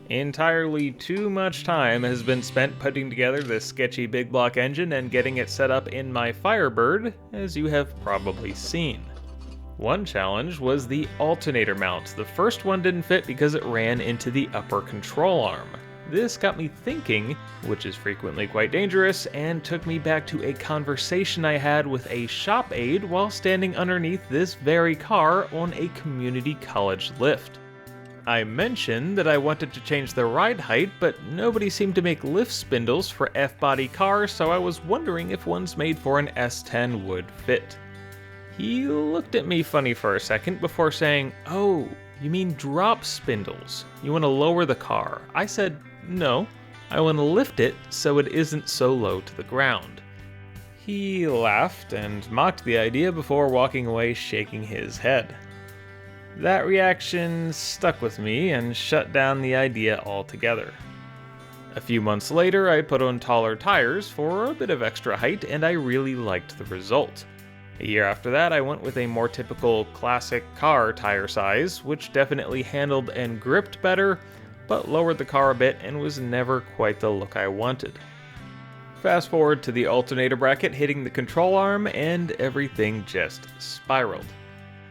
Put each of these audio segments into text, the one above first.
Entirely too much time has been spent putting together this sketchy big block engine and getting it set up in my Firebird, as you have probably seen. One challenge was the alternator mount. The first one didn't fit because it ran into the upper control arm. This got me thinking, which is frequently quite dangerous, and took me back to a conversation I had with a shop aide while standing underneath this very car on a community college lift. I mentioned that I wanted to change the ride height, but nobody seemed to make lift spindles for F-body cars, so I was wondering if ones made for an S10 would fit. He looked at me funny for a second before saying, "Oh, you mean drop spindles? You want to lower the car?" I said, "No, I want to lift it so it isn't so low to the ground." He laughed and mocked the idea before walking away shaking his head. That reaction stuck with me and shut down the idea altogether. A few months later, I put on taller tires for a bit of extra height, and I really liked the result. A year after that, I went with a more typical classic car tire size, which definitely handled and gripped better, but lowered the car a bit and was never quite the look I wanted. Fast forward to the alternator bracket hitting the control arm, and everything just spiraled.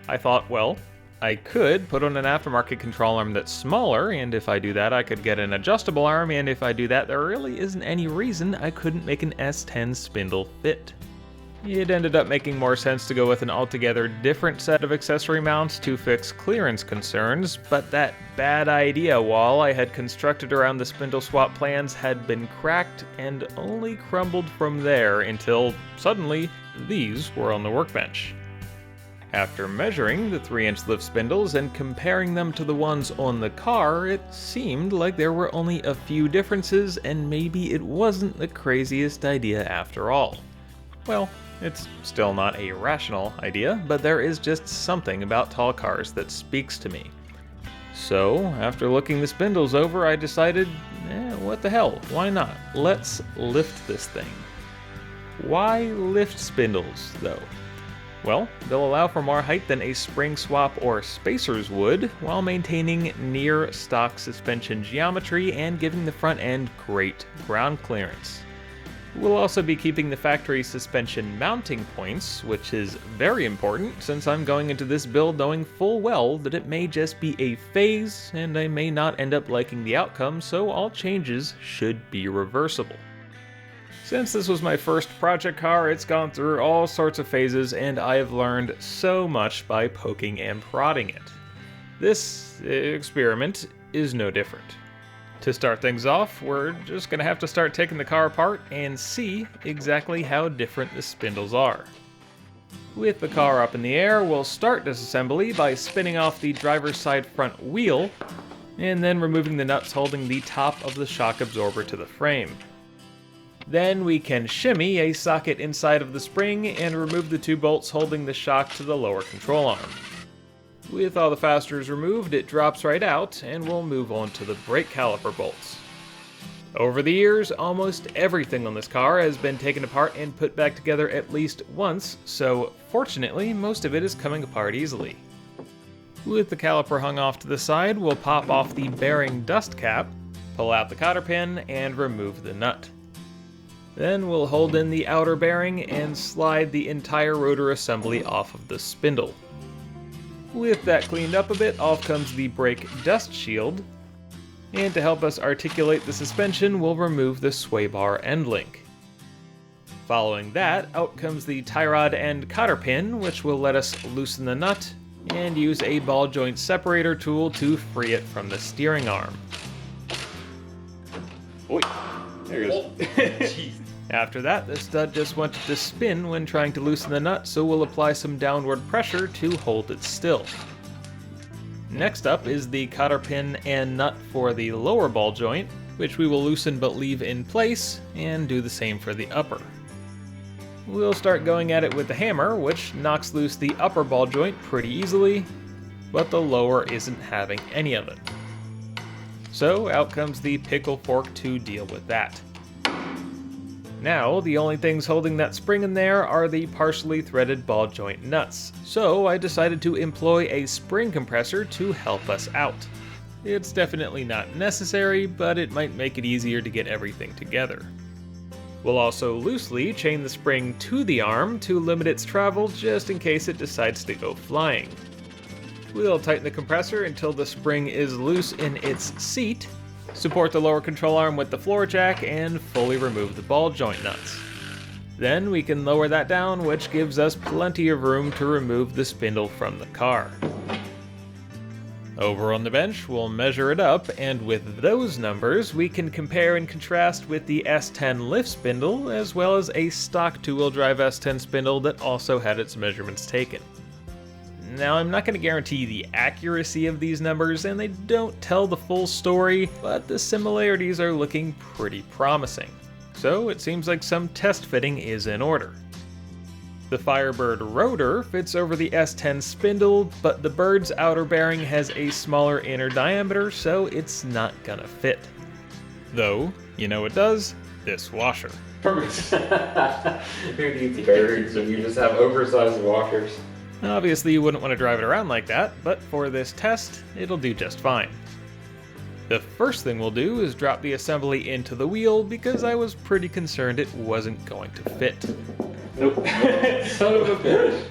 I thought, well, I could put on an aftermarket control arm that's smaller, and if I do that I could get an adjustable arm, and if I do that there really isn't any reason I couldn't make an S10 spindle fit. It ended up making more sense to go with an altogether different set of accessory mounts to fix clearance concerns, but that bad idea wall I had constructed around the spindle swap plans had been cracked and only crumbled from there until, suddenly, these were on the workbench. After measuring the 3-inch lift spindles and comparing them to the ones on the car, it seemed like there were only a few differences and maybe it wasn't the craziest idea after all. Well, it's still not a rational idea, but there is just something about tall cars that speaks to me. So, after looking the spindles over, I decided, what the hell, why not? Let's lift this thing. Why lift spindles, though? Well, they'll allow for more height than a spring swap or spacers would, while maintaining near stock suspension geometry and giving the front end great ground clearance. We'll also be keeping the factory suspension mounting points, which is very important since I'm going into this build knowing full well that it may just be a phase and I may not end up liking the outcome, so all changes should be reversible. Since this was my first project car, it's gone through all sorts of phases and I have learned so much by poking and prodding it. This experiment is no different. To start things off, we're just going to have to start taking the car apart and see exactly how different the spindles are. With the car up in the air, we'll start disassembly by spinning off the driver's side front wheel, and then removing the nuts holding the top of the shock absorber to the frame. Then we can shimmy a socket inside of the spring and remove the 2 bolts holding the shock to the lower control arm. With all the fasteners removed, it drops right out, and we'll move on to the brake caliper bolts. Over the years, almost everything on this car has been taken apart and put back together at least once, so fortunately, most of it is coming apart easily. With the caliper hung off to the side, we'll pop off the bearing dust cap, pull out the cotter pin, and remove the nut. Then we'll hold in the outer bearing and slide the entire rotor assembly off of the spindle. With that cleaned up a bit, off comes the brake dust shield, and to help us articulate the suspension, we'll remove the sway bar end link. Following that, out comes the tie rod and cotter pin, which will let us loosen the nut, and use a ball joint separator tool to free it from the steering arm. Oi, there it is. After that, the stud just wanted to spin when trying to loosen the nut, so we'll apply some downward pressure to hold it still. Next up is the cotter pin and nut for the lower ball joint, which we will loosen but leave in place, and do the same for the upper. We'll start going at it with the hammer, which knocks loose the upper ball joint pretty easily, but the lower isn't having any of it. So out comes the pickle fork to deal with that. Now, the only things holding that spring in there are the partially threaded ball joint nuts, so I decided to employ a spring compressor to help us out. It's definitely not necessary, but it might make it easier to get everything together. We'll also loosely chain the spring to the arm to limit its travel just in case it decides to go flying. We'll tighten the compressor until the spring is loose in its seat, support the lower control arm with the floor jack, and fully remove the ball joint nuts. Then we can lower that down, which gives us plenty of room to remove the spindle from the car. Over on the bench, we'll measure it up, and with those numbers, we can compare and contrast with the S10 lift spindle, as well as a stock two-wheel drive S10 spindle that also had its measurements taken. Now, I'm not going to guarantee the accuracy of these numbers, and they don't tell the full story, but the similarities are looking pretty promising. So it seems like some test fitting is in order. The Firebird rotor fits over the S10 spindle, but the Bird's outer bearing has a smaller inner diameter, so it's not gonna fit. Though, you know what does? This washer. Perfect. Who needs birds when you just have oversized washers? Obviously you wouldn't want to drive it around like that, but for this test, it'll do just fine. The first thing we'll do is drop the assembly into the wheel because I was pretty concerned it wasn't going to fit. Nope. Son of a bitch.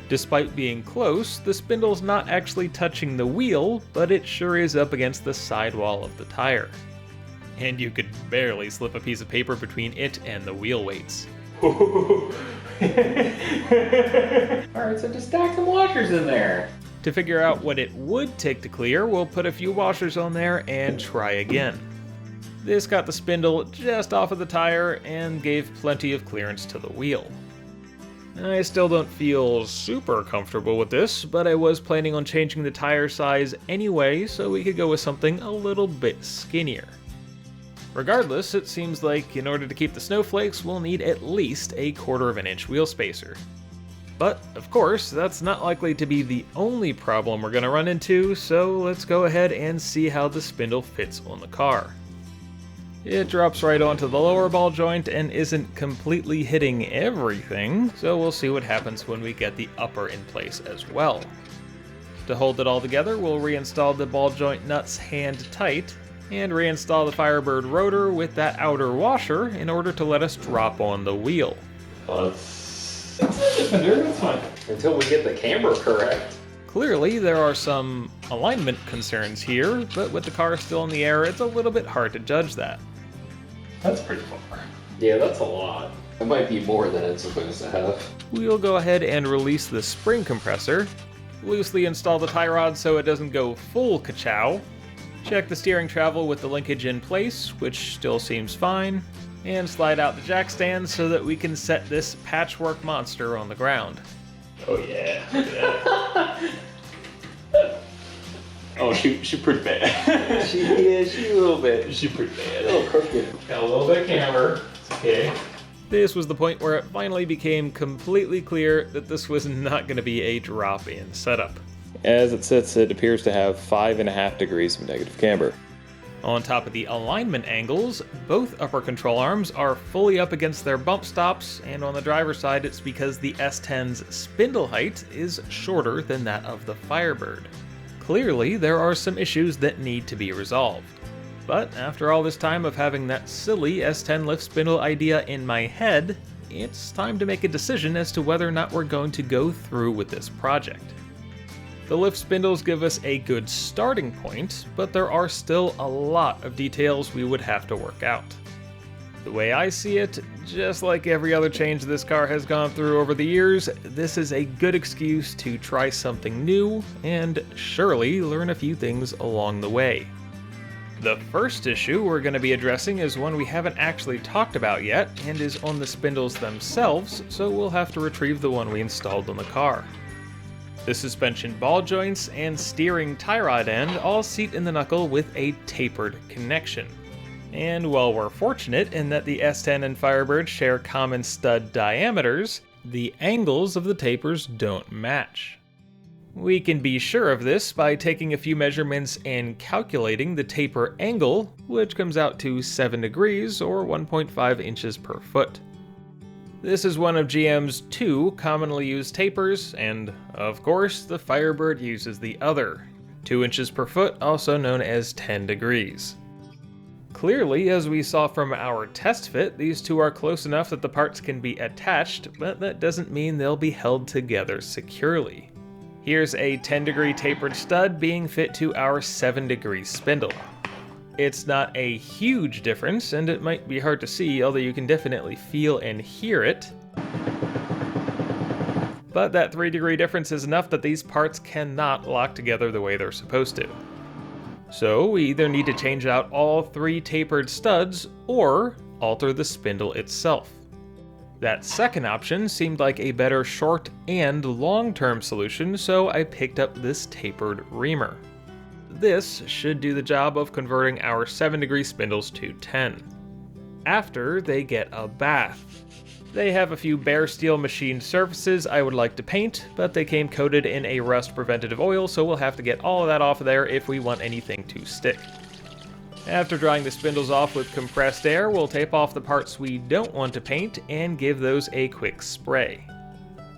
Despite being close, the spindle's not actually touching the wheel, but it sure is up against the sidewall of the tire. And you could barely slip a piece of paper between it and the wheel weights. Alright, so just stack some washers in there. To figure out what it would take to clear, we'll put a few washers on there and try again. This got the spindle just off of the tire and gave plenty of clearance to the wheel. I still don't feel super comfortable with this, but I was planning on changing the tire size anyway so we could go with something a little bit skinnier. Regardless, it seems like in order to keep the snowflakes, we'll need at least a 1/4 of an inch wheel spacer. But, of course, that's not likely to be the only problem we're going to run into, so let's go ahead and see how the spindle fits on the car. It drops right onto the lower ball joint and isn't completely hitting everything, so we'll see what happens when we get the upper in place as well. To hold it all together, we'll reinstall the ball joint nuts hand tight, and reinstall the Firebird rotor with that outer washer in order to let us drop on the wheel. It's fine. Until we get the camber correct. Clearly, there are some alignment concerns here, but with the car still in the air, it's a little bit hard to judge that. That's pretty far. Yeah, that's a lot. It might be more than it's supposed to have. We'll go ahead and release the spring compressor, loosely install the tie rod so it doesn't go full ka-chow, check the steering travel with the linkage in place, which still seems fine, and slide out the jack stand so that we can set this patchwork monster on the ground. Oh yeah. Oh, she's pretty bad. She a little bit. She's pretty bad. A little crooked. Got a little bit of camber. It's okay. This was the point where it finally became completely clear that this was not going to be a drop-in setup. As it sits, it appears to have 5.5 degrees of negative camber. On top of the alignment angles, both upper control arms are fully up against their bump stops, and on the driver's side it's because the S10's spindle height is shorter than that of the Firebird. Clearly, there are some issues that need to be resolved. But after all this time of having that silly S10 lift spindle idea in my head, it's time to make a decision as to whether or not we're going to go through with this project. The lift spindles give us a good starting point, but there are still a lot of details we would have to work out. The way I see it, just like every other change this car has gone through over the years, this is a good excuse to try something new and surely learn a few things along the way. The first issue we're going to be addressing is one we haven't actually talked about yet and is on the spindles themselves, so we'll have to retrieve the one we installed on the car. The suspension ball joints and steering tie rod end all seat in the knuckle with a tapered connection. And while we're fortunate in that the S10 and Firebird share common stud diameters, the angles of the tapers don't match. We can be sure of this by taking a few measurements and calculating the taper angle, which comes out to 7 degrees or 1.5 inches per foot. This is one of GM's 2 commonly used tapers, and of course the Firebird uses the other. 2 inches per foot, also known as 10 degrees. Clearly, as we saw from our test fit, these two are close enough that the parts can be attached, but that doesn't mean they'll be held together securely. Here's a 10-degree tapered stud being fit to our 7-degree spindle. It's not a huge difference, and it might be hard to see, although you can definitely feel and hear it. But that 3-degree difference is enough that these parts cannot lock together the way they're supposed to. So we either need to change out all 3 tapered studs, or alter the spindle itself. That second option seemed like a better short and long-term solution, so I picked up this tapered reamer. This should do the job of converting our 7-degree spindles to 10. After they get a bath. They have a few bare steel machined surfaces I would like to paint, but they came coated in a rust preventative oil, so we'll have to get all of that off of there if we want anything to stick. After drying the spindles off with compressed air, we'll tape off the parts we don't want to paint and give those a quick spray.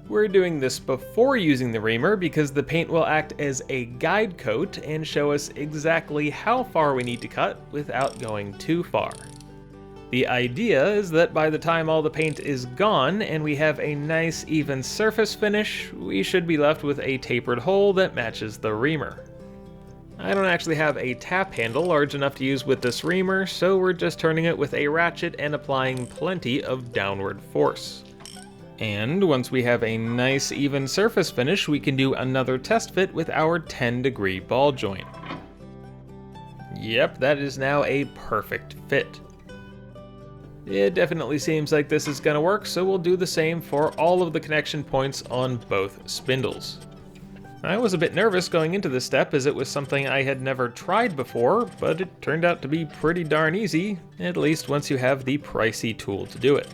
We're doing this before using the reamer because the paint will act as a guide coat and show us exactly how far we need to cut without going too far. The idea is that by the time all the paint is gone and we have a nice even surface finish, we should be left with a tapered hole that matches the reamer. I don't actually have a tap handle large enough to use with this reamer, so we're just turning it with a ratchet and applying plenty of downward force. And once we have a nice even surface finish, we can do another test fit with our 10-degree ball joint. Yep, that is now a perfect fit. It definitely seems like this is going to work, so we'll do the same for all of the connection points on both spindles. I was a bit nervous going into this step as it was something I had never tried before, but it turned out to be pretty darn easy, at least once you have the pricey tool to do it.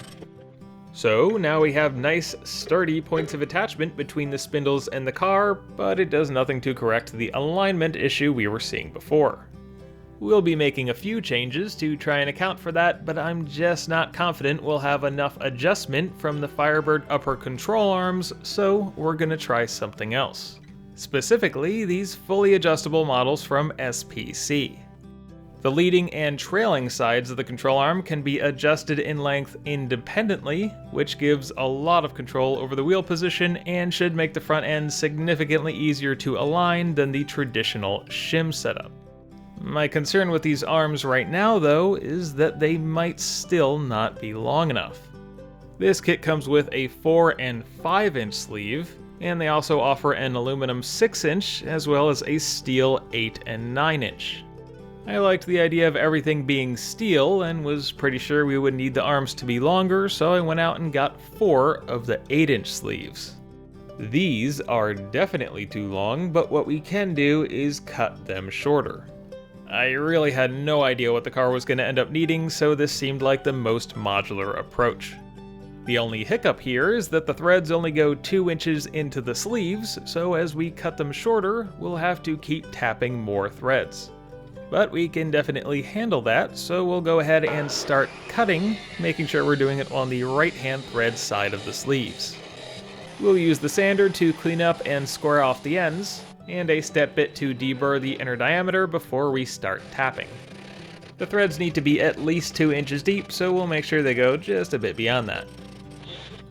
So now we have nice sturdy points of attachment between the spindles and the car, but it does nothing to correct the alignment issue we were seeing before. We'll be making a few changes to try and account for that, but I'm just not confident we'll have enough adjustment from the Firebird upper control arms, so we're gonna try something else. Specifically, these fully adjustable models from SPC. The leading and trailing sides of the control arm can be adjusted in length independently, which gives a lot of control over the wheel position and should make the front end significantly easier to align than the traditional shim setup. My concern with these arms right now, though, is that they might still not be long enough. This kit comes with a 4 and 5 inch sleeve, and they also offer an aluminum 6 inch as well as a steel 8 and 9 inch. I liked the idea of everything being steel and was pretty sure we would need the arms to be longer, so I went out and got 4 of the 8 inch sleeves. These are definitely too long, but what we can do is cut them shorter. I really had no idea what the car was going to end up needing, so this seemed like the most modular approach. The only hiccup here is that the threads only go 2 inches into the sleeves, so as we cut them shorter, we'll have to keep tapping more threads. But we can definitely handle that, so we'll go ahead and start cutting, making sure we're doing it on the right-hand thread side of the sleeves. We'll use the sander to clean up and square off the ends, and a step bit to deburr the inner diameter before we start tapping. The threads need to be at least 2 inches deep, so we'll make sure they go just a bit beyond that.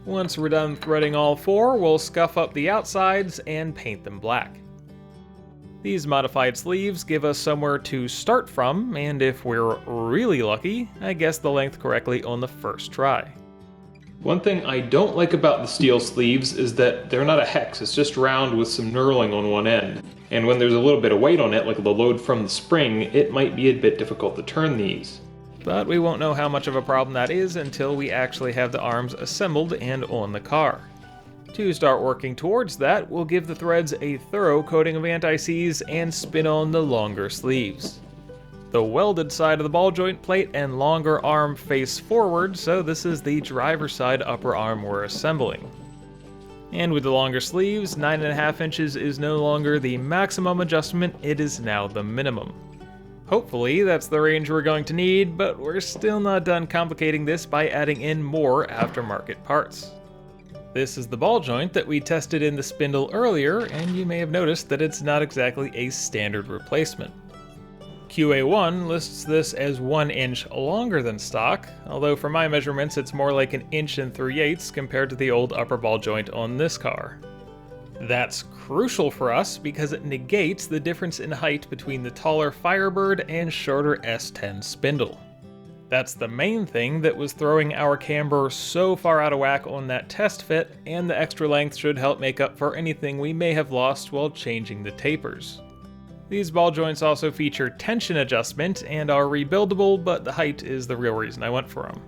Once we're done threading all 4, we'll scuff up the outsides and paint them black. These modified sleeves give us somewhere to start from, and if we're really lucky, I guess the length correctly on the first try. One thing I don't like about the steel sleeves is that they're not a hex, it's just round with some knurling on one end. And when there's a little bit of weight on it, like the load from the spring, it might be a bit difficult to turn these. But we won't know how much of a problem that is until we actually have the arms assembled and on the car. To start working towards that, we'll give the threads a thorough coating of anti-seize and spin on the longer sleeves. The welded side of the ball joint plate and longer arm face forward, so this is the driver's side upper arm we're assembling. And with the longer sleeves, 9.5 inches is no longer the maximum adjustment, it is now the minimum. Hopefully that's the range we're going to need, but we're still not done complicating this by adding in more aftermarket parts. This is the ball joint that we tested in the spindle earlier, and you may have noticed that it's not exactly a standard replacement. QA1 lists this as 1 inch longer than stock, although for my measurements it's more like 1 3/8 inches compared to the old upper ball joint on this car. That's crucial for us because it negates the difference in height between the taller Firebird and shorter S10 spindle. That's the main thing that was throwing our camber so far out of whack on that test fit, and the extra length should help make up for anything we may have lost while changing the tapers. These ball joints also feature tension adjustment and are rebuildable, but the height is the real reason I went for them.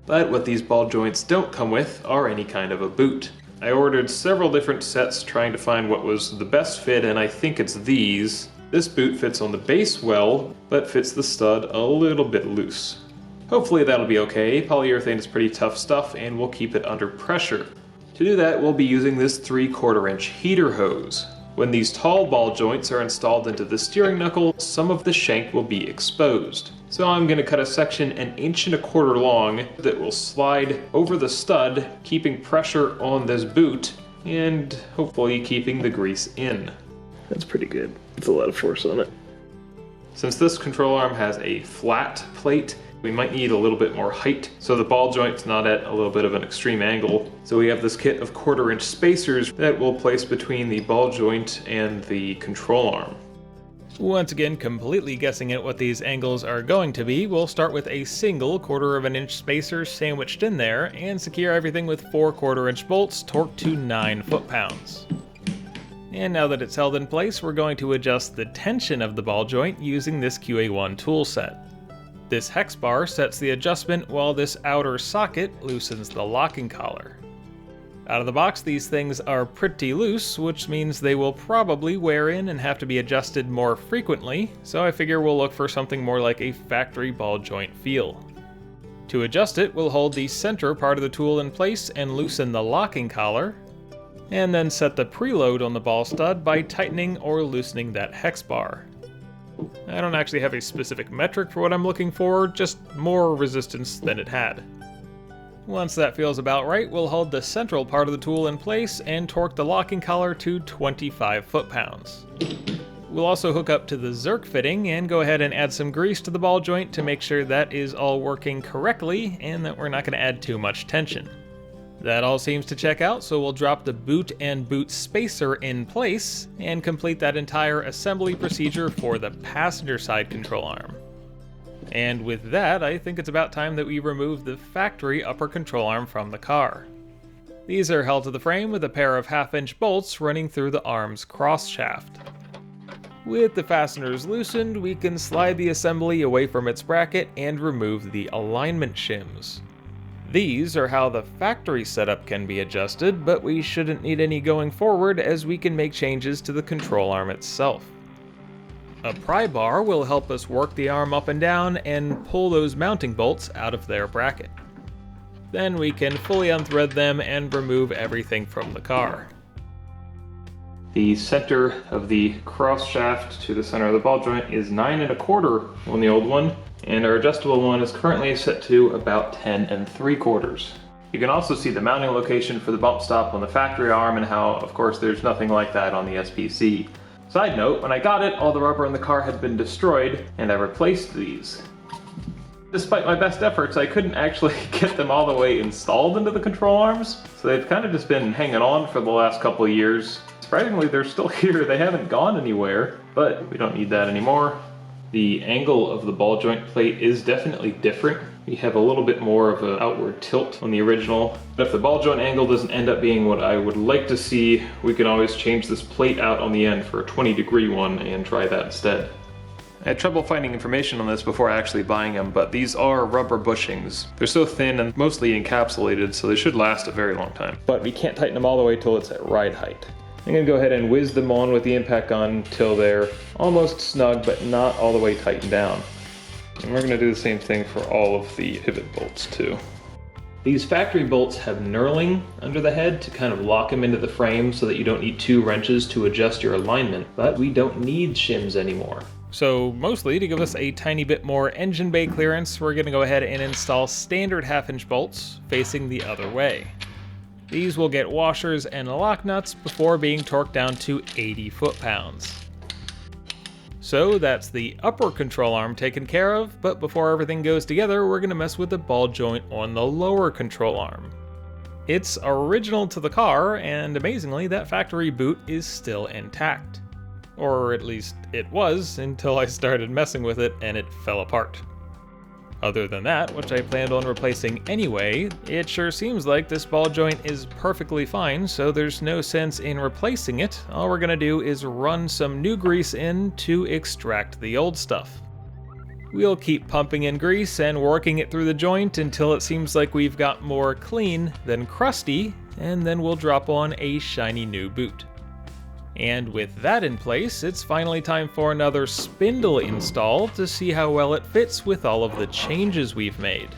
But what these ball joints don't come with are any kind of a boot. I ordered several different sets trying to find what was the best fit, and I think it's these. This boot fits on the base well, but fits the stud a little bit loose. Hopefully that'll be okay. Polyurethane is pretty tough stuff and will keep it under pressure. To do that, we'll be using this 3/4 inch heater hose. When these tall ball joints are installed into the steering knuckle, some of the shank will be exposed. So I'm going to cut a section 1.25 inches long that will slide over the stud, keeping pressure on this boot and hopefully keeping the grease in. That's pretty good. It's a lot of force on it. Since this control arm has a flat plate, we might need a little bit more height so the ball joint's not at a little bit of an extreme angle. So we have this kit of 1/4 inch spacers that we'll place between the ball joint and the control arm. Once again, completely guessing at what these angles are going to be, we'll start with a single 1/4 inch spacer sandwiched in there and secure everything with 4 1/4 inch bolts torqued to 9 foot-pounds. And now that it's held in place, we're going to adjust the tension of the ball joint using this QA1 tool set. This hex bar sets the adjustment while this outer socket loosens the locking collar. Out of the box, these things are pretty loose, which means they will probably wear in and have to be adjusted more frequently, so I figure we'll look for something more like a factory ball joint feel. To adjust it, we'll hold the center part of the tool in place and loosen the locking collar, and then set the preload on the ball stud by tightening or loosening that hex bar. I don't actually have a specific metric for what I'm looking for, just more resistance than it had. Once that feels about right, we'll hold the central part of the tool in place and torque the locking collar to 25 foot-pounds. We'll also hook up to the Zerk fitting and go ahead and add some grease to the ball joint to make sure that is all working correctly and that we're not going to add too much tension. That all seems to check out, so we'll drop the boot and boot spacer in place and complete that entire assembly procedure for the passenger side control arm. And with that, I think it's about time that we remove the factory upper control arm from the car. These are held to the frame with a pair of 1/2 inch bolts running through the arm's cross shaft. With the fasteners loosened, we can slide the assembly away from its bracket and remove the alignment shims. These are how the factory setup can be adjusted, but we shouldn't need any going forward as we can make changes to the control arm itself. A pry bar will help us work the arm up and down and pull those mounting bolts out of their bracket. Then we can fully unthread them and remove everything from the car. The center of the cross shaft to the center of the ball joint is 9 1/4 on the old one, and our adjustable one is currently set to about 10 3/4. You can also see the mounting location for the bump stop on the factory arm and how, of course, there's nothing like that on the SPC. Side note, when I got it, all the rubber in the car had been destroyed, and I replaced these. Despite my best efforts, I couldn't actually get them all the way installed into the control arms, so they've kind of just been hanging on for the last couple of years. Surprisingly, they're still here. They haven't gone anywhere, but we don't need that anymore. The angle of the ball joint plate is definitely different. We have a little bit more of an outward tilt on the original. But if the ball joint angle doesn't end up being what I would like to see, we can always change this plate out on the end for a 20-degree one and try that instead. I had trouble finding information on this before actually buying them, but these are rubber bushings. They're so thin and mostly encapsulated, so they should last a very long time. But we can't tighten them all the way till it's at ride height. I'm going to go ahead and whiz them on with the impact gun till they're almost snug, but not all the way tightened down. And we're going to do the same thing for all of the pivot bolts too. These factory bolts have knurling under the head to kind of lock them into the frame so that you don't need 2 wrenches to adjust your alignment, but we don't need shims anymore. So mostly to give us a tiny bit more engine bay clearance, we're going to go ahead and install standard 1/2 inch bolts facing the other way. These will get washers and lock nuts before being torqued down to 80 foot-pounds. So that's the upper control arm taken care of, but before everything goes together, we're going to mess with the ball joint on the lower control arm. It's original to the car, and amazingly, that factory boot is still intact. Or at least it was, until I started messing with it and it fell apart. Other than that, which I planned on replacing anyway, it sure seems like this ball joint is perfectly fine, so there's no sense in replacing it. All we're gonna do is run some new grease in to extract the old stuff. We'll keep pumping in grease and working it through the joint until it seems like we've got more clean than crusty, and then we'll drop on a shiny new boot. And with that in place, it's finally time for another spindle install to see how well it fits with all of the changes we've made.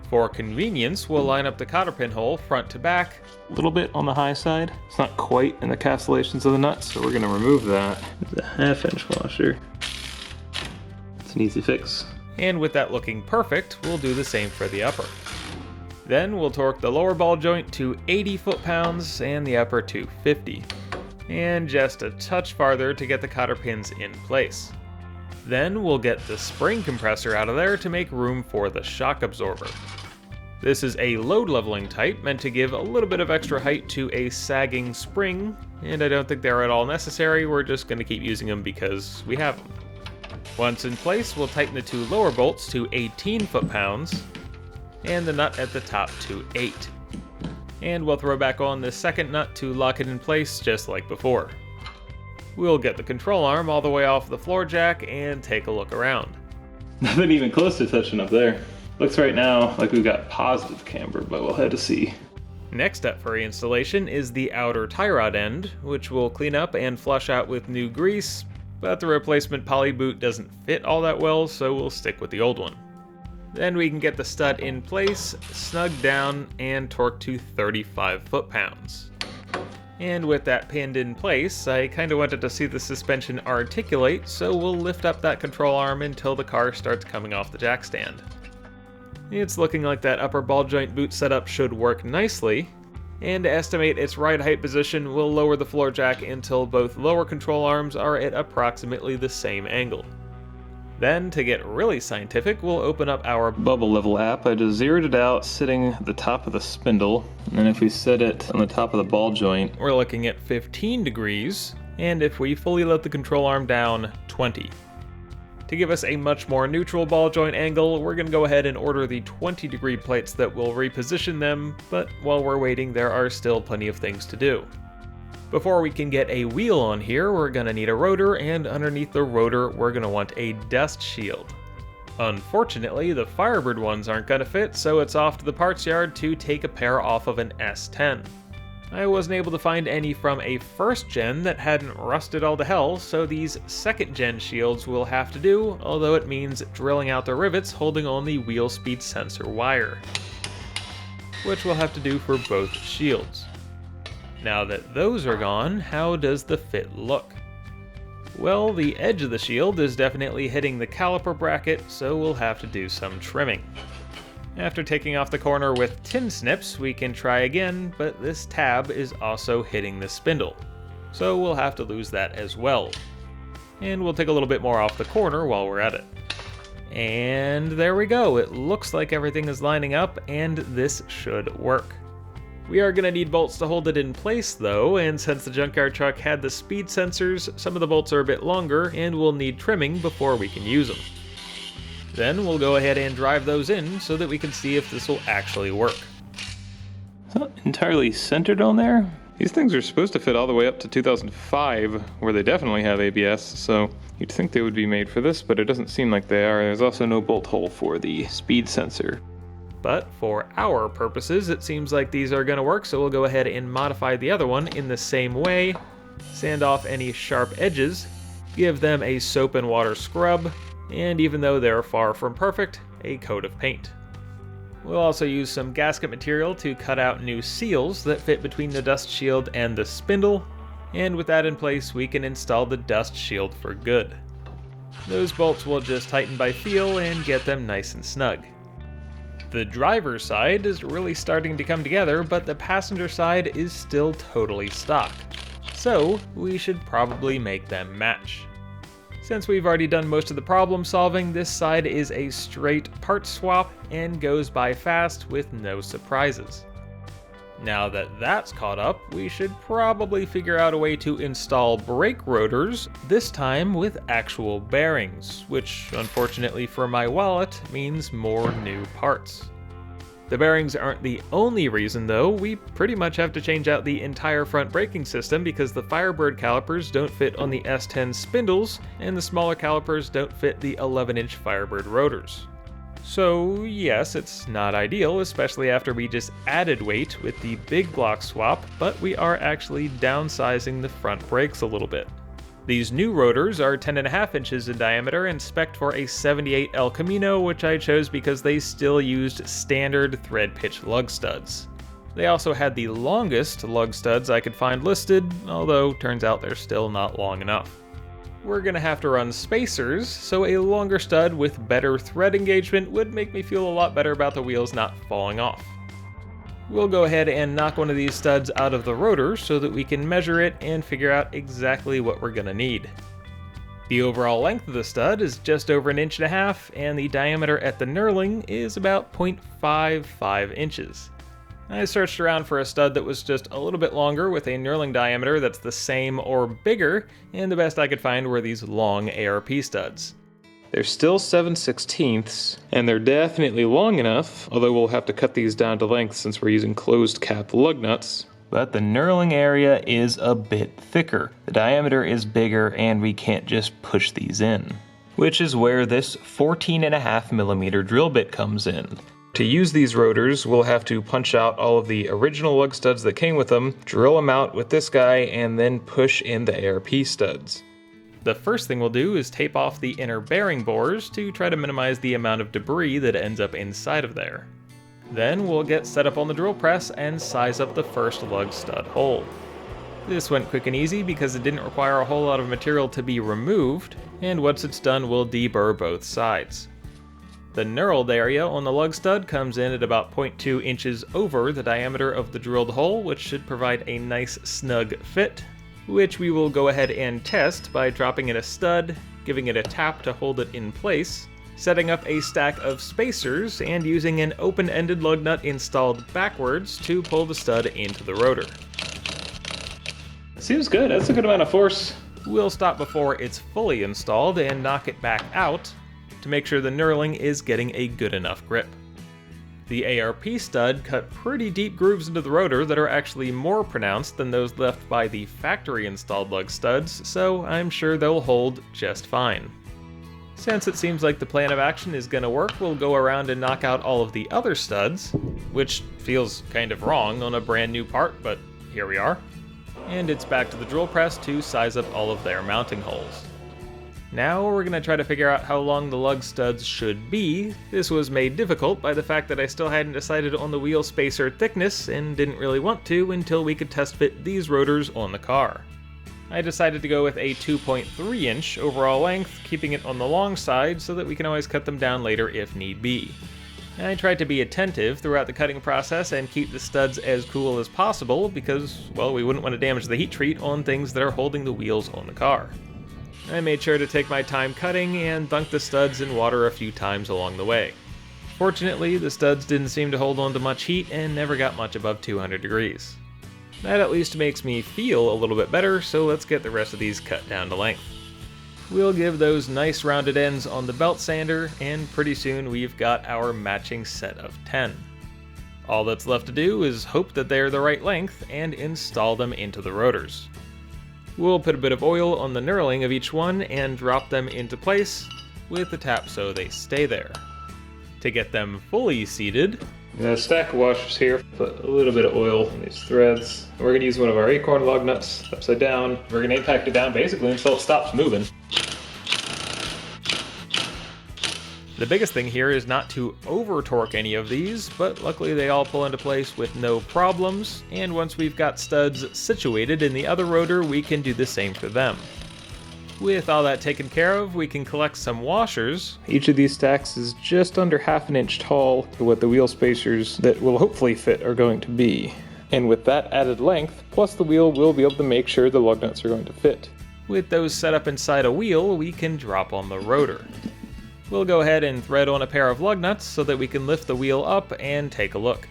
For convenience, we'll line up the cotter pin hole front to back. A little bit on the high side. It's not quite in the castellations of the nut, so we're gonna remove that. It's a 1/2-inch washer. It's an easy fix. And with that looking perfect, we'll do the same for the upper. Then we'll torque the lower ball joint to 80 foot-pounds and the upper to 50. And just a touch farther to get the cotter pins in place. Then we'll get the spring compressor out of there to make room for the shock absorber. This is a load leveling type meant to give a little bit of extra height to a sagging spring, and I don't think they're at all necessary. We're just going to keep using them because we have them. Once in place, we'll tighten the two lower bolts to 18 foot-pounds and the nut at the top to 8. And we'll throw back on the second nut to lock it in place just like before. We'll get the control arm all the way off the floor jack and take a look around. Nothing even close to touching up there. Looks right now like we've got positive camber, but we'll have to see. Next up for reinstallation is the outer tie rod end, which we'll clean up and flush out with new grease, but the replacement poly boot doesn't fit all that well, so we'll stick with the old one. Then we can get the stud in place, snugged down, and torqued to 35 foot-pounds. And with that pinned in place, I kinda wanted to see the suspension articulate, so we'll lift up that control arm until the car starts coming off the jack stand. It's looking like that upper ball joint boot setup should work nicely, and to estimate its right height position, we'll lower the floor jack until both lower control arms are at approximately the same angle. Then, to get really scientific, we'll open up our Bubble level app. I just zeroed it out sitting at the top of the spindle, and then if we set it on the top of the ball joint, we're looking at 15 degrees, and if we fully let the control arm down, 20. To give us a much more neutral ball joint angle, we're going to go ahead and order the 20-degree plates that will reposition them, but while we're waiting, there are still plenty of things to do. Before we can get a wheel on here, we're going to need a rotor, and underneath the rotor, we're going to want a dust shield. Unfortunately, the Firebird ones aren't going to fit, so it's off to the parts yard to take a pair off of an S10. I wasn't able to find any from a first gen that hadn't rusted all to hell, so these second gen shields will have to do, although it means drilling out the rivets holding on the wheel speed sensor wire, which we'll have to do for both shields. Now that those are gone, how does the fit look? Well, the edge of the shield is definitely hitting the caliper bracket, so we'll have to do some trimming. After taking off the corner with tin snips, we can try again, but this tab is also hitting the spindle, so we'll have to lose that as well. And we'll take a little bit more off the corner while we're at it. And there we go, it looks like everything is lining up, and this should work. We are going to need bolts to hold it in place though, and since the junkyard truck had the speed sensors, some of the bolts are a bit longer and we'll need trimming before we can use them. Then we'll go ahead and drive those in so that we can see if this will actually work. It's not entirely centered on there. These things are supposed to fit all the way up to 2005, where they definitely have ABS, so you'd think they would be made for this, but it doesn't seem like they are. There's also no bolt hole for the speed sensor. But for our purposes, it seems like these are going to work, so we'll go ahead and modify the other one in the same way. Sand off any sharp edges, give them a soap and water scrub, and even though they're far from perfect, a coat of paint. We'll also use some gasket material to cut out new seals that fit between the dust shield and the spindle, and with that in place, we can install the dust shield for good. Those bolts will just tighten by feel and get them nice and snug. The driver's side is really starting to come together, but the passenger side is still totally stock. So we should probably make them match. Since we've already done most of the problem solving, this side is a straight part swap and goes by fast with no surprises. Now that that's caught up, we should probably figure out a way to install brake rotors, this time with actual bearings, which unfortunately for my wallet means more new parts. The bearings aren't the only reason though. We pretty much have to change out the entire front braking system because the Firebird calipers don't fit on the S10 Spindles, and the smaller calipers don't fit the 11-inch Firebird rotors. So yes, it's not ideal, especially after we just added weight with the big block swap, but we are actually downsizing the front brakes a little bit. These new rotors are 10.5 inches in diameter and spec'd for a 78 El Camino, which I chose because they still used standard thread pitch lug studs. They also had the longest lug studs I could find listed, although turns out they're still not long enough. We're gonna have to run spacers, so a longer stud with better thread engagement would make me feel a lot better about the wheels not falling off. We'll go ahead and knock one of these studs out of the rotor so that we can measure it and figure out exactly what we're gonna need. The overall length of the stud is just over 1.5 inches, and the diameter at the knurling is about 0.55 inches. I searched around for a stud that was just a little bit longer with a knurling diameter that's the same or bigger, and the best I could find were these long ARP studs. They're still 7/16, and they're definitely long enough, although we'll have to cut these down to length since we're using closed cap lug nuts. But the knurling area is a bit thicker. The diameter is bigger, and we can't just push these in. Which is where this 14.5mm drill bit comes in. To use these rotors, we'll have to punch out all of the original lug studs that came with them, drill them out with this guy, and then push in the ARP studs. The first thing we'll do is tape off the inner bearing bores to try to minimize the amount of debris that ends up inside of there. Then we'll get set up on the drill press and size up the first lug stud hole. This went quick and easy because it didn't require a whole lot of material to be removed, and once it's done we'll deburr both sides. The knurled area on the lug stud comes in at about 0.2 inches over the diameter of the drilled hole, which should provide a nice snug fit, which we will go ahead and test by dropping in a stud, giving it a tap to hold it in place, setting up a stack of spacers, and using an open-ended lug nut installed backwards to pull the stud into the rotor. Seems good, that's a good amount of force. We'll stop before it's fully installed and knock it back out to make sure the knurling is getting a good enough grip. The ARP stud cut pretty deep grooves into the rotor that are actually more pronounced than those left by the factory installed lug studs, so I'm sure they'll hold just fine. Since it seems like the plan of action is gonna work, we'll go around and knock out all of the other studs, which feels kind of wrong on a brand new part, but here we are. And it's back to the drill press to size up all of their mounting holes. Now we're going to try to figure out how long the lug studs should be. This was made difficult by the fact that I still hadn't decided on the wheel spacer thickness and didn't really want to until we could test fit these rotors on the car. I decided to go with a 2.3 inch overall length, keeping it on the long side so that we can always cut them down later if need be. I tried to be attentive throughout the cutting process and keep the studs as cool as possible because, well, we wouldn't want to damage the heat treat on things that are holding the wheels on the car. I made sure to take my time cutting and dunk the studs in water a few times along the way. Fortunately, the studs didn't seem to hold on to much heat and never got much above 200 degrees. That at least makes me feel a little bit better, so let's get the rest of these cut down to length. We'll give those nice rounded ends on the belt sander, and pretty soon we've got our matching set of 10. All that's left to do is hope that they're the right length and install them into the rotors. We'll put a bit of oil on the knurling of each one and drop them into place with the tap so they stay there. To get them fully seated, a stack of washers here, put a little bit of oil on these threads. We're going to use one of our acorn lug nuts upside down. We're going to impact it down basically until it stops moving. The biggest thing here is not to over-torque any of these, but luckily they all pull into place with no problems, and once we've got studs situated in the other rotor, we can do the same for them. With all that taken care of, we can collect some washers. Each of these stacks is just under half an inch tall to what the wheel spacers that will hopefully fit are going to be. And with that added length, plus the wheel, we'll be able to make sure the lug nuts are going to fit. With those set up inside a wheel, we can drop on the rotor. We'll go ahead and thread on a pair of lug nuts so that we can lift the wheel up and take a look.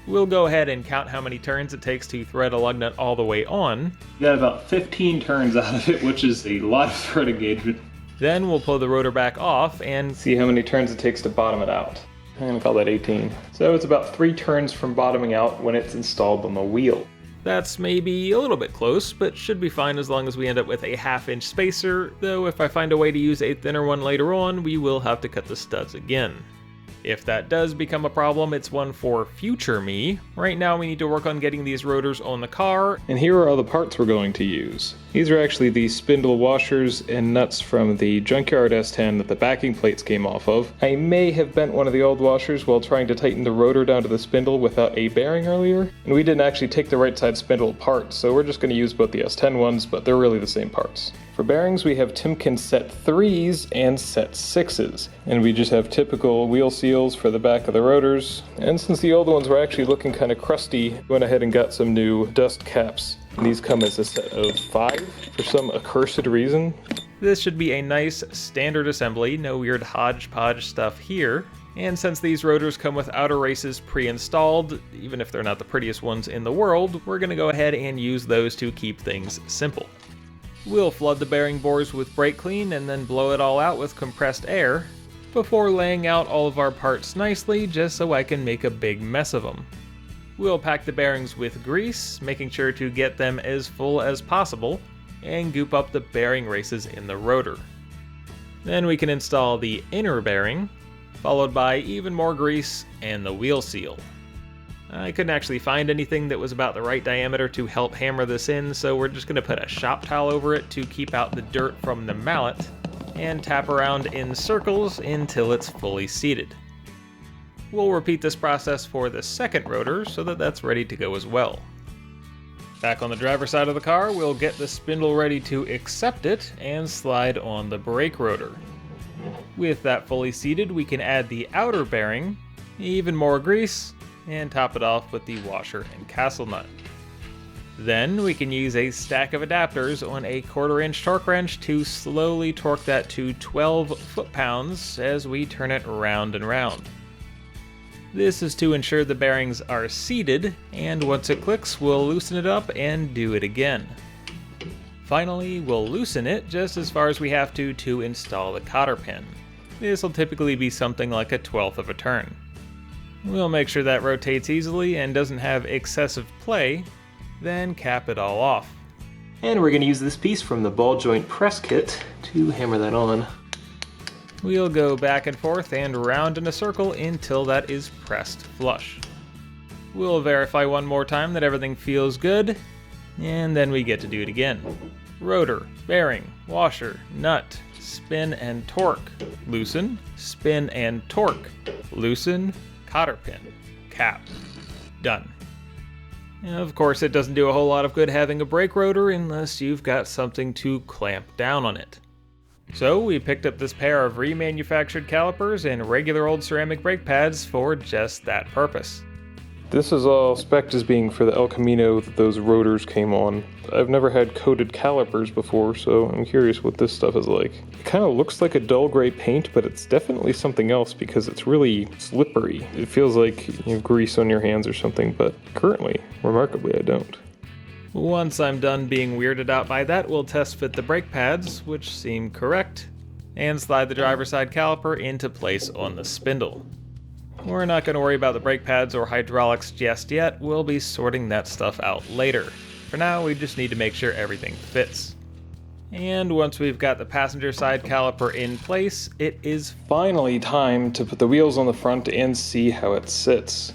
We'll go ahead and count how many turns it takes to thread a lug nut all the way on. You got about 15 turns out of it, which is a lot of thread engagement. Then we'll pull the rotor back off and see how many turns it takes to bottom it out. I'm gonna call that 18. So it's about 3 turns from bottoming out when it's installed on the wheel. That's maybe a little bit close, but should be fine as long as we end up with a half-inch spacer, though if I find a way to use a thinner one later on, we will have to cut the studs again. If that does become a problem, it's one for future me. Right now we need to work on getting these rotors on the car. And here are all the parts we're going to use. These are actually the spindle washers and nuts from the junkyard S10 that the backing plates came off of. I may have bent one of the old washers while trying to tighten the rotor down to the spindle without a bearing earlier. And we didn't actually take the right side spindle apart, so we're just going to use both the S10 ones, but they're really the same parts. For bearings, we have Timken set 3s and set 6s, and we just have typical wheel seals for the back of the rotors. And since the old ones were actually looking kind of crusty, we went ahead and got some new dust caps. And these come as a set of 5 for some accursed reason. This should be a nice standard assembly, no weird hodgepodge stuff here. And since these rotors come with outer races pre-installed, even if they're not the prettiest ones in the world, we're going to go ahead and use those to keep things simple. We'll flood the bearing bores with brake clean and then blow it all out with compressed air before laying out all of our parts nicely just so I can make a big mess of them. We'll pack the bearings with grease, making sure to get them as full as possible, and goop up the bearing races in the rotor. Then we can install the inner bearing, followed by even more grease and the wheel seal. I couldn't actually find anything that was about the right diameter to help hammer this in, so we're just going to put a shop towel over it to keep out the dirt from the mallet, and tap around in circles until it's fully seated. We'll repeat this process for the second rotor so that that's ready to go as well. Back on the driver's side of the car, we'll get the spindle ready to accept it and slide on the brake rotor. With that fully seated, we can add the outer bearing, even more grease, and top it off with the washer and castle nut. Then we can use a stack of adapters on a 1/4 inch torque wrench to slowly torque that to 12 foot-pounds as we turn it round and round. This is to ensure the bearings are seated, and once it clicks, we'll loosen it up and do it again. Finally, we'll loosen it just as far as we have to install the cotter pin. This will typically be something like 1/12 of a turn. We'll make sure that rotates easily and doesn't have excessive play, then cap it all off. And we're going to use this piece from the ball joint press kit to hammer that on. We'll go back and forth and round in a circle until that is pressed flush. We'll verify one more time that everything feels good, and then we get to do it again. Rotor, bearing, washer, nut, spin and torque, loosen, spin and torque, loosen, cotter pin, cap, done. Of course, it doesn't do a whole lot of good having a brake rotor unless you've got something to clamp down on it. So we picked up this pair of remanufactured calipers and regular old ceramic brake pads for just that purpose. This is all spec'd as being for the El Camino that those rotors came on. I've never had coated calipers before, so I'm curious what this stuff is like. It kind of looks like a dull gray paint, but it's definitely something else because it's really slippery. It feels like you have grease on your hands or something, but currently, remarkably, I don't. Once I'm done being weirded out by that, we'll test fit the brake pads, which seem correct, and slide the driver's side caliper into place on the spindle. We're not going to worry about the brake pads or hydraulics just yet, we'll be sorting that stuff out later. For now, we just need to make sure everything fits. And once we've got the passenger side caliper in place, it is finally time to put the wheels on the front and see how it sits.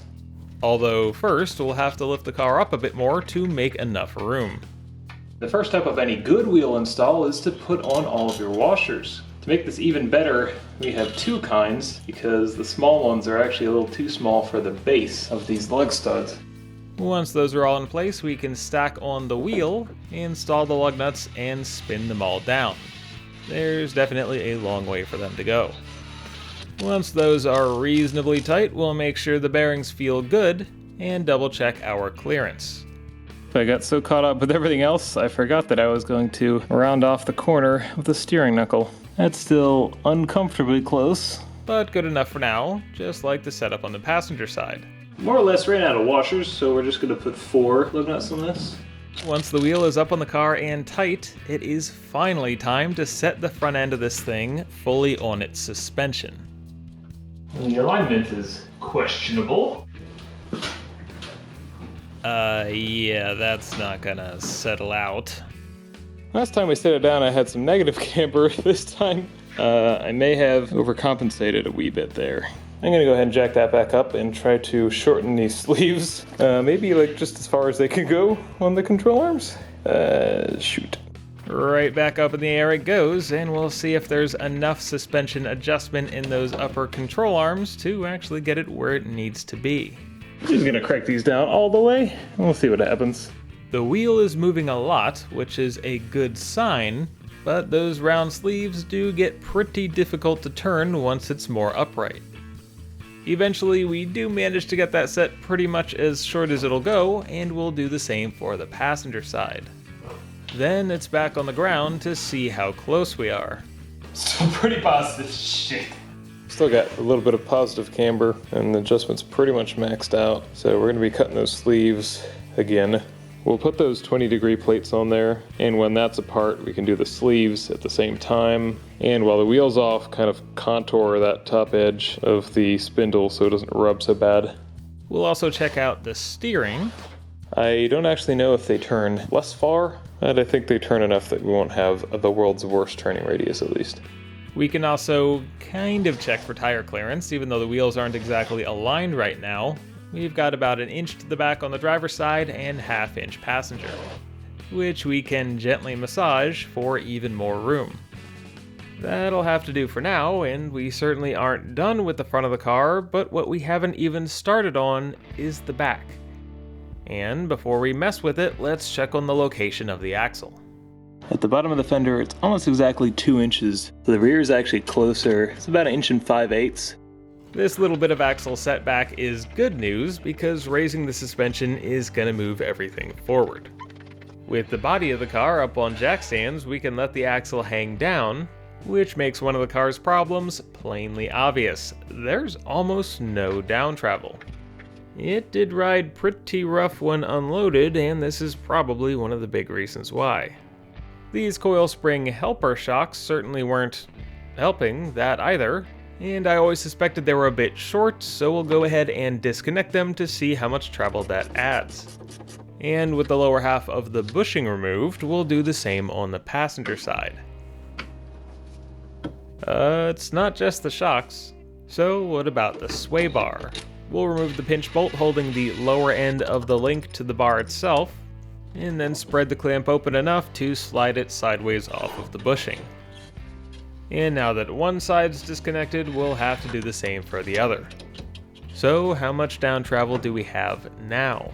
Although first, we'll have to lift the car up a bit more to make enough room. The first step of any good wheel install is to put on all of your washers. To make this even better, we have 2 kinds because the small ones are actually a little too small for the base of these lug studs. Once those are all in place, we can stack on the wheel, install the lug nuts, and spin them all down. There's definitely a long way for them to go. Once those are reasonably tight, we'll make sure the bearings feel good and double check our clearance. I got so caught up with everything else, I forgot that I was going to round off the corner of the steering knuckle. That's still uncomfortably close, but good enough for now, just like the setup on the passenger side. More or less ran out of washers, so we're just going to put 4 lug nuts on this. Once the wheel is up on the car and tight, it is finally time to set the front end of this thing fully on its suspension. The alignment is questionable. Yeah, that's not gonna settle out. Last time we set it down, I had some negative camber. This time, I may have overcompensated a wee bit there. I'm gonna go ahead and jack that back up and try to shorten these sleeves. Maybe like just as far as they can go on the control arms. Shoot. Right back up in the air it goes, and we'll see if there's enough suspension adjustment in those upper control arms to actually get it where it needs to be. Just gonna crank these down all the way, and we'll see what happens. The wheel is moving a lot, which is a good sign, but those round sleeves do get pretty difficult to turn once it's more upright. Eventually, we do manage to get that set pretty much as short as it'll go, and we'll do the same for the passenger side. Then it's back on the ground to see how close we are. Still pretty positive shit. Still got a little bit of positive camber, and the adjustment's pretty much maxed out. So we're gonna be cutting those sleeves again. We'll put those 20-degree plates on there, and when that's apart, we can do the sleeves at the same time. And while the wheel's off, kind of contour that top edge of the spindle so it doesn't rub so bad. We'll also check out the steering. I don't actually know if they turn less far, but I think they turn enough that we won't have the world's worst turning radius at least. We can also kind of check for tire clearance, even though the wheels aren't exactly aligned right now. We've got about 1 inch to the back on the driver's side and 1/2 inch passenger, which we can gently massage for even more room. That'll have to do for now, and we certainly aren't done with the front of the car, but what we haven't even started on is the back. And before we mess with it, let's check on the location of the axle. At the bottom of the fender, it's almost exactly 2 inches. The rear is actually closer. It's about 1 5/8 inches. This little bit of axle setback is good news because raising the suspension is going to move everything forward. With the body of the car up on jack stands, we can let the axle hang down, which makes one of the car's problems plainly obvious. There's almost no down travel. It did ride pretty rough when unloaded, and this is probably one of the big reasons why. These coil spring helper shocks certainly weren't helping that either, and I always suspected they were a bit short, so we'll go ahead and disconnect them to see how much travel that adds. And with the lower half of the bushing removed, we'll do the same on the passenger side. It's not just the shocks. So what about the sway bar? We'll remove the pinch bolt holding the lower end of the link to the bar itself, and then spread the clamp open enough to slide it sideways off of the bushing. And now that one side's disconnected, we'll have to do the same for the other. So how much down travel do we have now?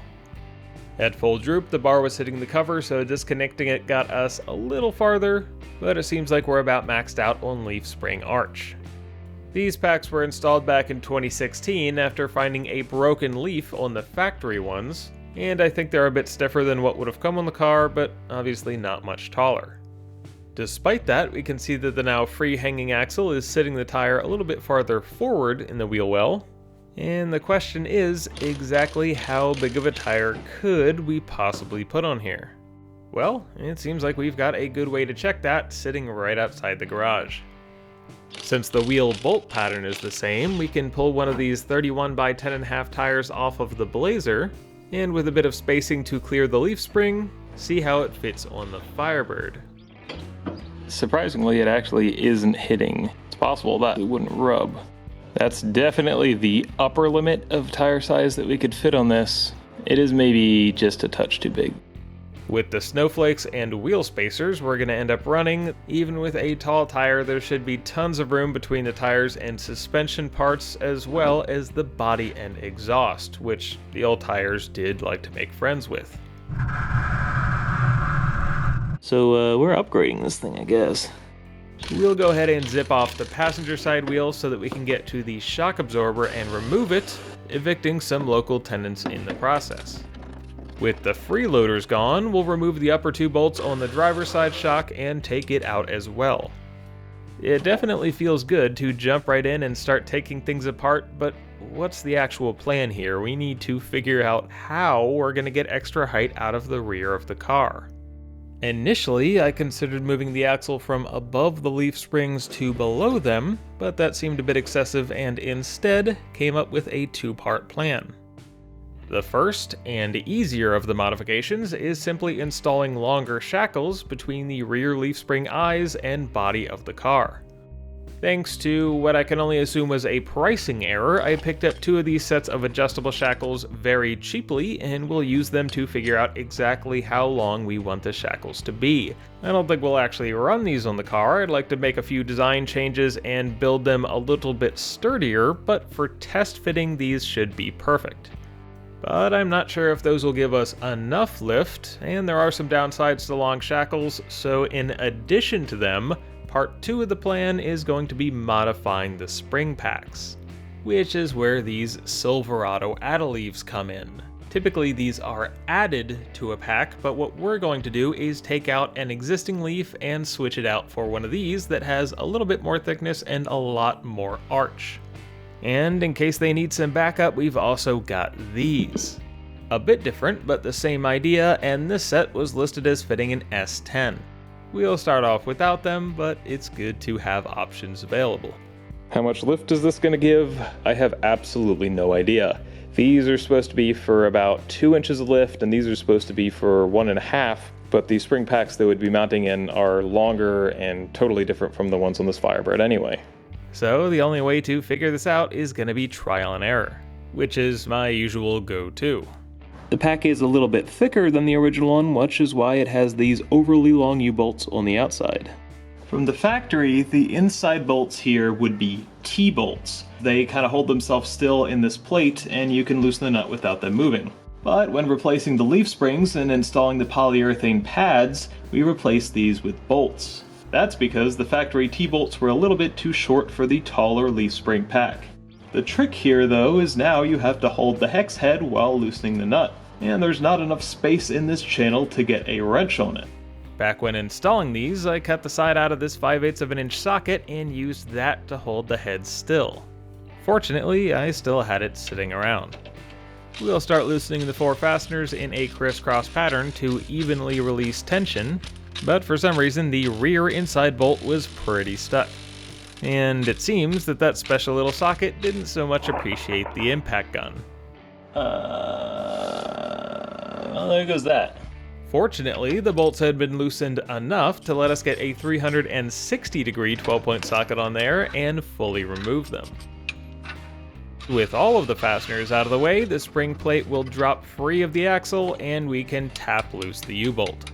At full droop, the bar was hitting the cover, so disconnecting it got us a little farther, but it seems like we're about maxed out on leaf spring arch. These packs were installed back in 2016 after finding a broken leaf on the factory ones, and I think they're a bit stiffer than what would have come on the car, but obviously not much taller. Despite that, we can see that the now free hanging axle is sitting the tire a little bit farther forward in the wheel well, and the question is, exactly how big of a tire could we possibly put on here? Well, it seems like we've got a good way to check that sitting right outside the garage. Since the wheel bolt pattern is the same, we can pull one of these 31 by 10.5 tires off of the Blazer, and with a bit of spacing to clear the leaf spring, see how it fits on the Firebird. Surprisingly, it actually isn't hitting. It's possible that it wouldn't rub. That's definitely the upper limit of tire size that we could fit on this. It is maybe just a touch too big. With the snowflakes and wheel spacers we're going to end up running, even with a tall tire there should be tons of room between the tires and suspension parts, as well as the body and exhaust, which the old tires did like to make friends with. So we're upgrading this thing, I guess. We'll go ahead and zip off the passenger side wheel so that we can get to the shock absorber and remove it, evicting some local tenants in the process. With the freeloaders gone, we'll remove the upper 2 bolts on the driver's side shock and take it out as well. It definitely feels good to jump right in and start taking things apart, but what's the actual plan here? We need to figure out how we're going to get extra height out of the rear of the car. Initially, I considered moving the axle from above the leaf springs to below them, but that seemed a bit excessive and instead came up with a 2-part plan. The first, and easier of the modifications, is simply installing longer shackles between the rear leaf spring eyes and body of the car. Thanks to what I can only assume was a pricing error, I picked up 2 of these sets of adjustable shackles very cheaply, and we'll use them to figure out exactly how long we want the shackles to be. I don't think we'll actually run these on the car. I'd like to make a few design changes and build them a little bit sturdier, but for test fitting these should be perfect. But I'm not sure if those will give us enough lift, and there are some downsides to long shackles, so in addition to them, part 2 of the plan is going to be modifying the spring packs, which is where these Silverado add-a-leaves come in. Typically these are added to a pack, but what we're going to do is take out an existing leaf and switch it out for one of these that has a little bit more thickness and a lot more arch. And in case they need some backup, we've also got these. A bit different, but the same idea, and this set was listed as fitting an S10. We'll start off without them, but it's good to have options available. How much lift is this going to give? I have absolutely no idea. These are supposed to be for about 2 inches of lift, and these are supposed to be for 1.5, but the spring packs they would be mounting in are longer and totally different from the ones on this Firebird anyway. So the only way to figure this out is going to be trial and error, which is my usual go-to. The pack is a little bit thicker than the original one, which is why it has these overly long U-bolts on the outside. From the factory, the inside bolts here would be T-bolts. They kind of hold themselves still in this plate, and you can loosen the nut without them moving. But when replacing the leaf springs and installing the polyurethane pads, we replaced these with bolts. That's because the factory T-bolts were a little bit too short for the taller leaf spring pack. The trick here though is now you have to hold the hex head while loosening the nut, and there's not enough space in this channel to get a wrench on it. Back when installing these, I cut the side out of this 5/8 of an inch socket and used that to hold the head still. Fortunately, I still had it sitting around. We'll start loosening the 4 fasteners in a crisscross pattern to evenly release tension, but for some reason the rear inside bolt was pretty stuck. And it seems that that special little socket didn't so much appreciate the impact gun. Well, there goes that. Fortunately, the bolts had been loosened enough to let us get a 360-degree 12-point socket on there and fully remove them. With all of the fasteners out of the way, the spring plate will drop free of the axle and we can tap loose the U-bolt.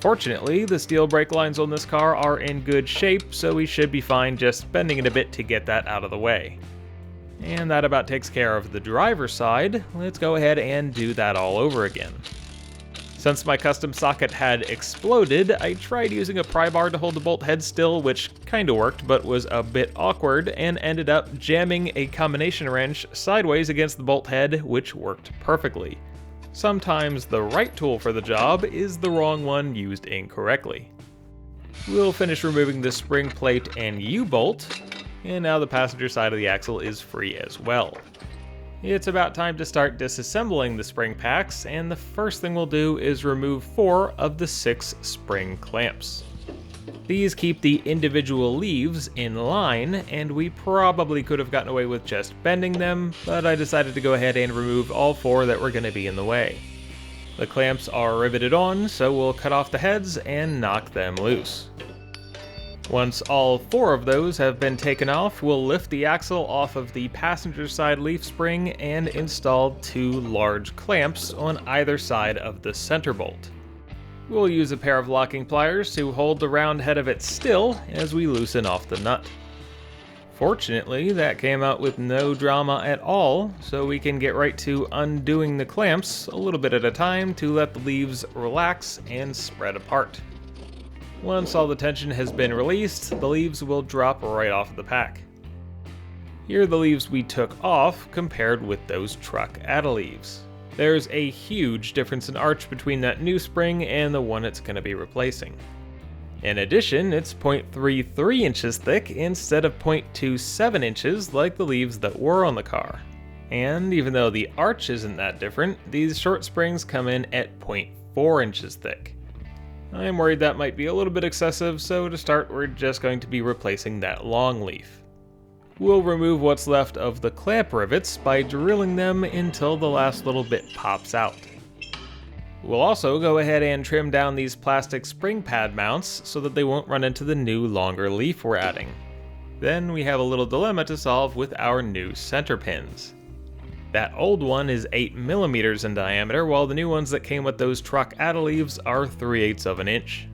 Fortunately, the steel brake lines on this car are in good shape, so we should be fine just bending it a bit to get that out of the way. And that about takes care of the driver's side. Let's go ahead and do that all over again. Since my custom socket had exploded, I tried using a pry bar to hold the bolt head still, which kinda worked but was a bit awkward, and ended up jamming a combination wrench sideways against the bolt head, which worked perfectly. Sometimes the right tool for the job is the wrong one used incorrectly. We'll finish removing the spring plate and U-bolt, and now the passenger side of the axle is free as well. It's about time to start disassembling the spring packs, and the first thing we'll do is remove 4 of the 6 spring clamps. These keep the individual leaves in line, and we probably could have gotten away with just bending them, but I decided to go ahead and remove all 4 that were going to be in the way. The clamps are riveted on, so we'll cut off the heads and knock them loose. Once all 4 of those have been taken off, we'll lift the axle off of the passenger side leaf spring and install 2 large clamps on either side of the center bolt. We'll use a pair of locking pliers to hold the round head of it still as we loosen off the nut. Fortunately, that came out with no drama at all, so we can get right to undoing the clamps a little bit at a time to let the leaves relax and spread apart. Once all the tension has been released, the leaves will drop right off the pack. Here are the leaves we took off compared with those truck add leaves. There's a huge difference in arch between that new spring and the one it's going to be replacing. In addition, it's 0.33 inches thick instead of 0.27 inches like the leaves that were on the car. And even though the arch isn't that different, these short springs come in at 0.4 inches thick. I'm worried that might be a little bit excessive, so to start we're just going to be replacing that long leaf. We'll remove what's left of the clamp rivets by drilling them until the last little bit pops out. We'll also go ahead and trim down these plastic spring pad mounts so that they won't run into the new longer leaf we're adding. Then we have a little dilemma to solve with our new center pins. That old one is 8mm in diameter, while the new ones that came with those truck add leaves are 3/8 of an inch.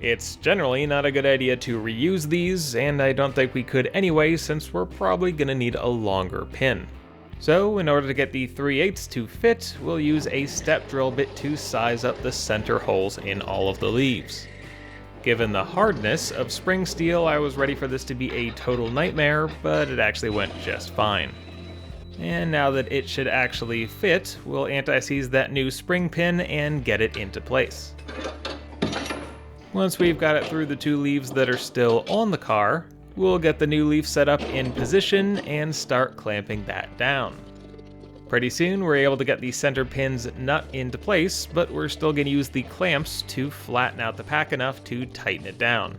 It's generally not a good idea to reuse these, and I don't think we could anyway since we're probably gonna need a longer pin. So, in order to get the 3/8 to fit, we'll use a step drill bit to size up the center holes in all of the leaves. Given the hardness of spring steel, I was ready for this to be a total nightmare, but it actually went just fine. And now that it should actually fit, we'll anti-seize that new spring pin and get it into place. Once we've got it through the two leaves that are still on the car, we'll get the new leaf set up in position and start clamping that down. Pretty soon we're able to get the center pin's nut into place, but we're still going to use the clamps to flatten out the pack enough to tighten it down.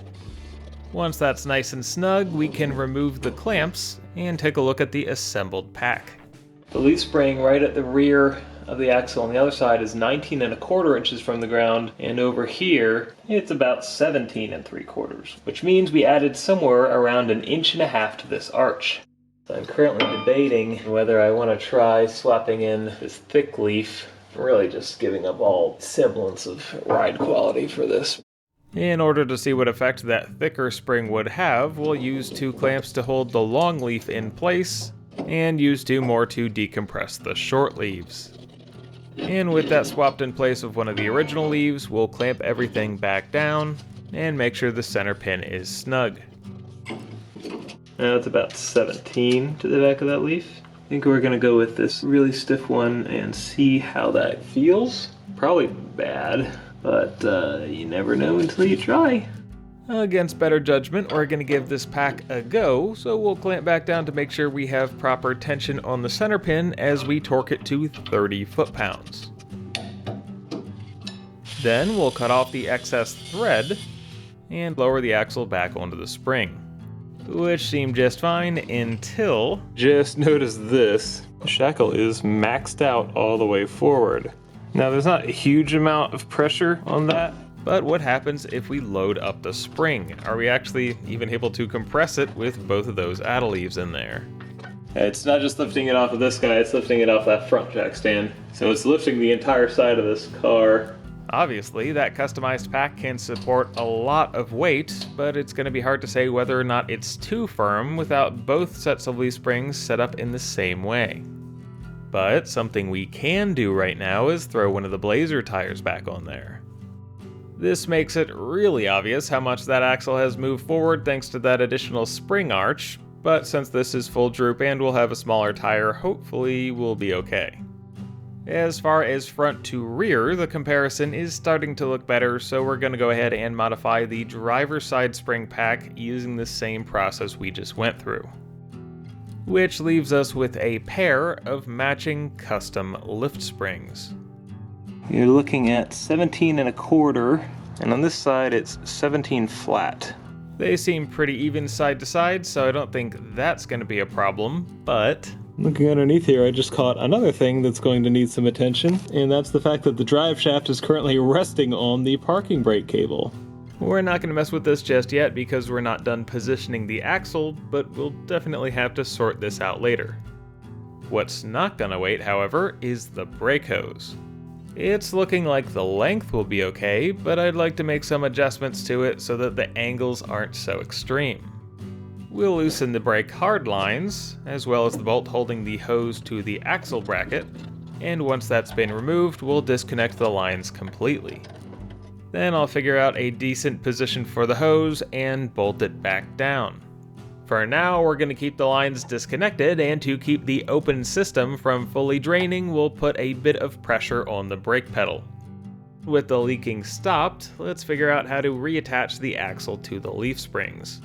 Once that's nice and snug, we can remove the clamps and take a look at the assembled pack. The leaf spring right at the rear of the axle on the other side is 19¼ inches from the ground, and over here it's about 17¾ which means we added somewhere around 1.5 inches to this arch. So I'm currently debating whether I want to try swapping in this thick leaf, really just giving up all semblance of ride quality for this. In order to see what effect that thicker spring would have, we'll use 2 clamps to hold the long leaf in place, and use 2 more to decompress the short leaves. And with that swapped in place of one of the original leaves, we'll clamp everything back down and make sure the center pin is snug. Now it's about 17 to the back of that leaf. I think we're going to go with this really stiff one and see how that feels. Probably bad, but you never know until you try. Against better judgment, we're going to give this pack a go, so we'll clamp back down to make sure we have proper tension on the center pin as we torque it to 30 foot-pounds. Then we'll cut off the excess thread and lower the axle back onto the spring, which seemed just fine until... Just notice this. The shackle is maxed out all the way forward. Now there's not a huge amount of pressure on that, but what happens if we load up the spring? Are we actually even able to compress it with both of those add leaves in there? It's not just lifting it off of this guy, it's lifting it off that front jack stand. So it's lifting the entire side of this car. Obviously, that customized pack can support a lot of weight, but it's going to be hard to say whether or not it's too firm without both sets of leaf springs set up in the same way. But something we can do right now is throw one of the Blazer tires back on there. This makes it really obvious how much that axle has moved forward thanks to that additional spring arch, but since this is full droop and we'll have a smaller tire, hopefully we'll be okay. As far as front to rear, the comparison is starting to look better, so we're going to go ahead and modify the driver's side spring pack using the same process we just went through. Which leaves us with a pair of matching custom lift springs. You're looking at 17¼ and on this side it's 17 flat. They seem pretty even side to side, so I don't think that's going to be a problem, but... Looking underneath here, I just caught another thing that's going to need some attention, and that's the fact that the drive shaft is currently resting on the parking brake cable. We're not going to mess with this just yet because we're not done positioning the axle, but we'll definitely have to sort this out later. What's not going to wait, however, is the brake hose. It's looking like the length will be okay, but I'd like to make some adjustments to it so that the angles aren't so extreme. We'll loosen the brake hard lines, as well as the bolt holding the hose to the axle bracket, and once that's been removed, we'll disconnect the lines completely. Then I'll figure out a decent position for the hose and bolt it back down. For now, we're going to keep the lines disconnected, and to keep the open system from fully draining, we'll put a bit of pressure on the brake pedal. With the leaking stopped, let's figure out how to reattach the axle to the leaf springs.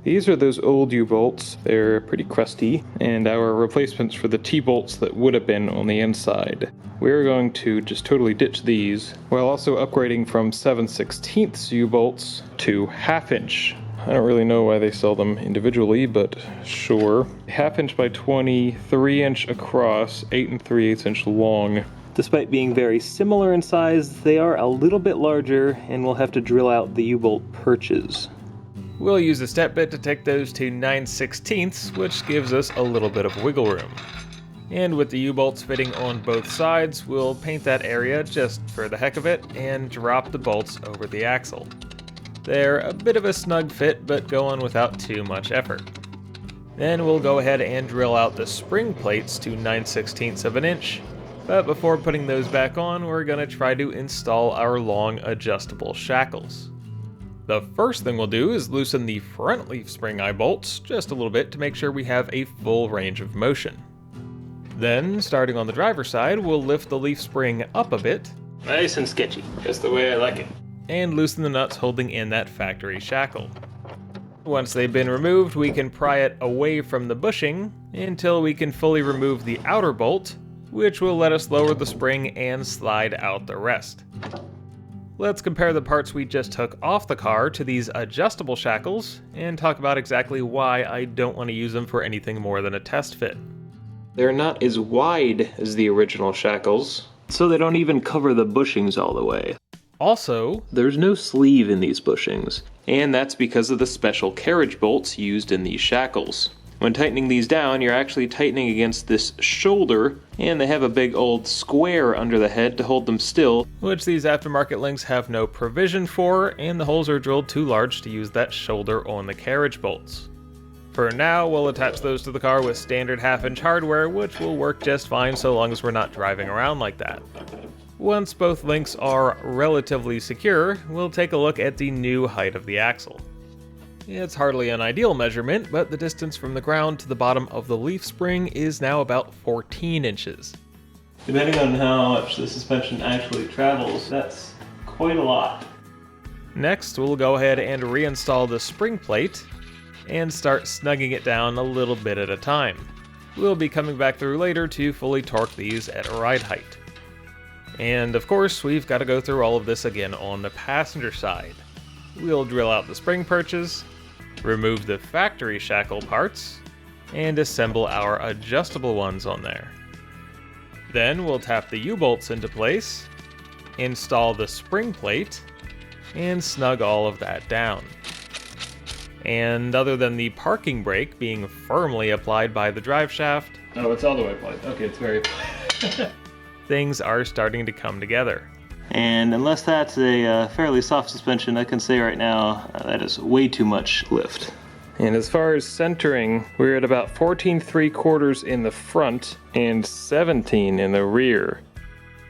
These are those old U-bolts. They're pretty crusty, and our replacements for the T-bolts that would have been on the inside. We're going to just totally ditch these, while also upgrading from 7/16 U-bolts to 1/2 inch. I don't really know why they sell them individually, but sure. 1/2 inch by 20, 3 inch across, 8 3/8 inch long. Despite being very similar in size, they are a little bit larger, and we'll have to drill out the U-bolt perches. We'll use a step bit to take those to 9/16, which gives us a little bit of wiggle room. And with the U-bolts fitting on both sides, we'll paint that area just for the heck of it and drop the bolts over the axle. They're a bit of a snug fit, but go on without too much effort. Then we'll go ahead and drill out the spring plates to 9/16 of an inch, but before putting those back on, we're going to try to install our long adjustable shackles. The first thing we'll do is loosen the front leaf spring eye bolts just a little bit to make sure we have a full range of motion. Then, starting on the driver's side, we'll lift the leaf spring up a bit. Nice and sketchy, just the way I like it. And loosen the nuts holding in that factory shackle. Once they've been removed, we can pry it away from the bushing until we can fully remove the outer bolt, which will let us lower the spring and slide out the rest. Let's compare the parts we just took off the car to these adjustable shackles and talk about exactly why I don't want to use them for anything more than a test fit. They're not as wide as the original shackles, so they don't even cover the bushings all the way. Also, there's no sleeve in these bushings, and that's because of the special carriage bolts used in these shackles. When tightening these down, you're actually tightening against this shoulder, and they have a big old square under the head to hold them still, which these aftermarket links have no provision for, and the holes are drilled too large to use that shoulder on the carriage bolts. For now, we'll attach those to the car with standard 1/2 inch hardware, which will work just fine so long as we're not driving around like that. Once both links are relatively secure, we'll take a look at the new height of the axle. It's hardly an ideal measurement, but the distance from the ground to the bottom of the leaf spring is now about 14 inches. Depending on how much the suspension actually travels, that's quite a lot. Next, we'll go ahead and reinstall the spring plate and start snugging it down a little bit at a time. We'll be coming back through later to fully torque these at ride height. And of course, we've got to go through all of this again on the passenger side. We'll drill out the spring perches, remove the factory shackle parts, and assemble our adjustable ones on there. Then we'll tap the U-bolts into place, install the spring plate, and snug all of that down. And other than the parking brake being firmly applied by the drive shaft, oh, it's all the way applied. Okay, it's very things are starting to come together. And unless that's a fairly soft suspension, I can say right now that is way too much lift. And as far as centering, we're at about 14 3/4 in the front and 17 in the rear.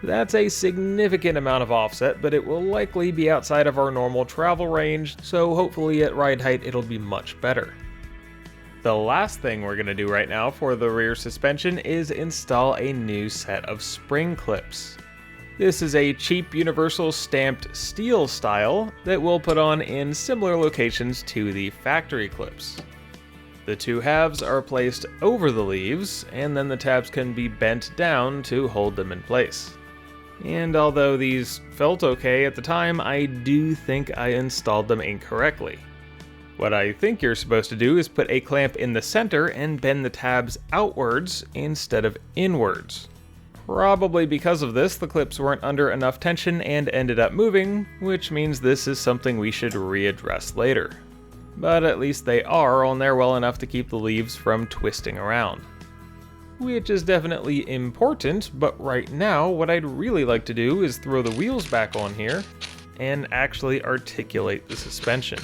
That's a significant amount of offset, but it will likely be outside of our normal travel range, so hopefully at ride height it'll be much better. The last thing we're going to do right now for the rear suspension is install a new set of spring clips. This is a cheap universal stamped steel style that we'll put on in similar locations to the factory clips. The two halves are placed over the leaves, and then the tabs can be bent down to hold them in place. And although these felt okay at the time, I do think I installed them incorrectly. What I think you're supposed to do is put a clamp in the center and bend the tabs outwards instead of inwards. Probably because of this, the clips weren't under enough tension and ended up moving, which means this is something we should readdress later. But at least they are on there well enough to keep the leaves from twisting around. which is definitely important, but right now what I'd really like to do is throw the wheels back on here and actually articulate the suspension.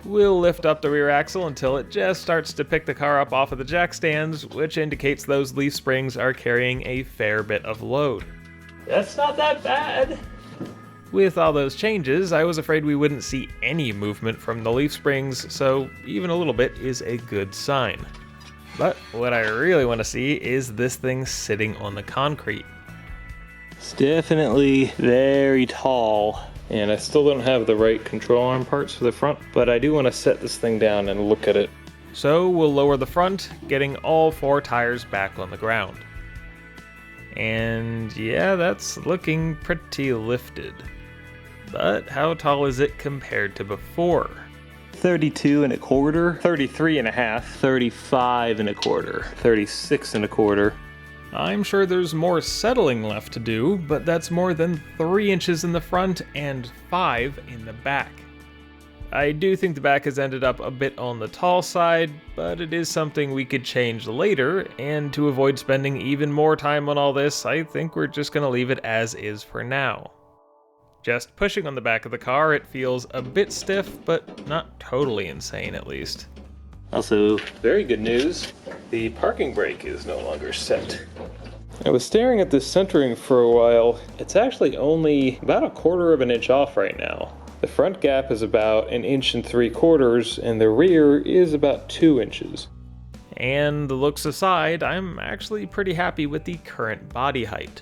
We'll lift up the rear axle until it just starts to pick the car up off of the jack stands, which indicates those leaf springs are carrying a fair bit of load. That's not that bad. With all those changes, I was afraid we wouldn't see any movement from the leaf springs, so even a little bit is a good sign. But what I really want to see is this thing sitting on the concrete. It's definitely very tall. And I still don't have the right control arm parts for the front, but I do want to set this thing down and look at it. So we'll lower the front, getting all 4 tires back on the ground. And yeah, that's looking pretty lifted. But how tall is it compared to before? 32 and a quarter, 33 and a half, 35 and a quarter, 36 and a quarter. I'm sure there's more settling left to do, but that's more than 3 inches in the front and 5 in the back. I do think the back has ended up a bit on the tall side, but it is something we could change later, and to avoid spending even more time on all this, I think we're just going to leave it as is for now. Just pushing on the back of the car, it feels a bit stiff, but not totally insane at least. Also, very good news, the parking brake is no longer set. I was staring at this centering for a while. It's actually only about 1/4 of an inch off right now. The front gap is about 1 3/4 inches, and the rear is about 2 inches. And the looks aside, I'm actually pretty happy with the current body height.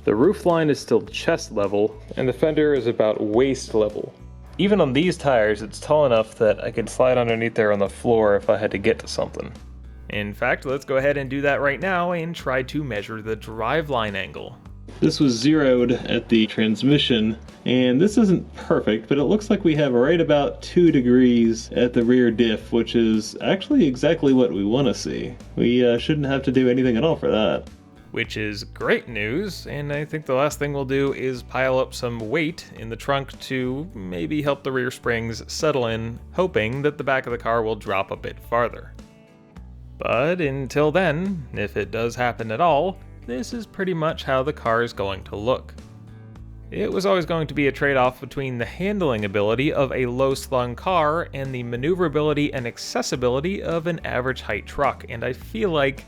The roof line is still chest level, and the fender is about waist level. Even on these tires, it's tall enough that I could slide underneath there on the floor if I had to get to something. In fact, let's go ahead and do that right now and try to measure the driveline angle. This was zeroed at the transmission, and this isn't perfect, but it looks like we have right about 2 degrees at the rear diff, which is actually exactly what we want to see. We shouldn't have to do anything at all for that. Which is great news, and I think the last thing we'll do is pile up some weight in the trunk to maybe help the rear springs settle in, hoping that the back of the car will drop a bit farther. But until then, if it does happen at all, this is pretty much how the car is going to look. It was always going to be a trade-off between the handling ability of a low-slung car and the maneuverability and accessibility of an average height truck, and I feel like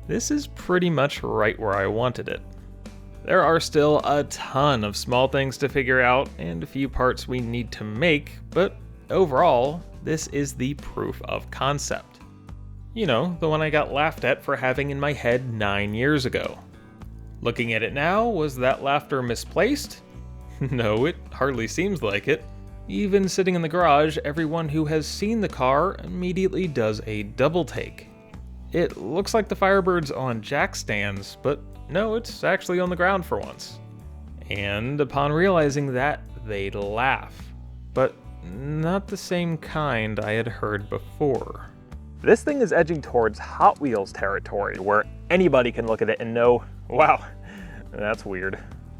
this is pretty much right where I wanted it. There are still a ton of small things to figure out and a few parts we need to make, but overall, this is the proof of concept. You know, the one I got laughed at for having in my head 9 years ago. Looking at it now, was that laughter misplaced? No, it hardly seems like it. Even sitting in the garage, everyone who has seen the car immediately does a double take. It looks like the Firebird's on jack stands, but no, it's actually on the ground for once. And upon realizing that, they'd laugh. But not the same kind I had heard before. This thing is edging towards Hot Wheels territory, where anybody can look at it and know, wow, that's weird.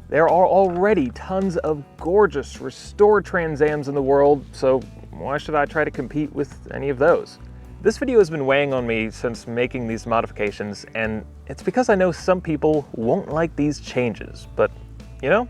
There are already tons of gorgeous restored Trans Ams in the world, so why should I try to compete with any of those? This video has been weighing on me since making these modifications, and it's because I know some people won't like these changes, but you know,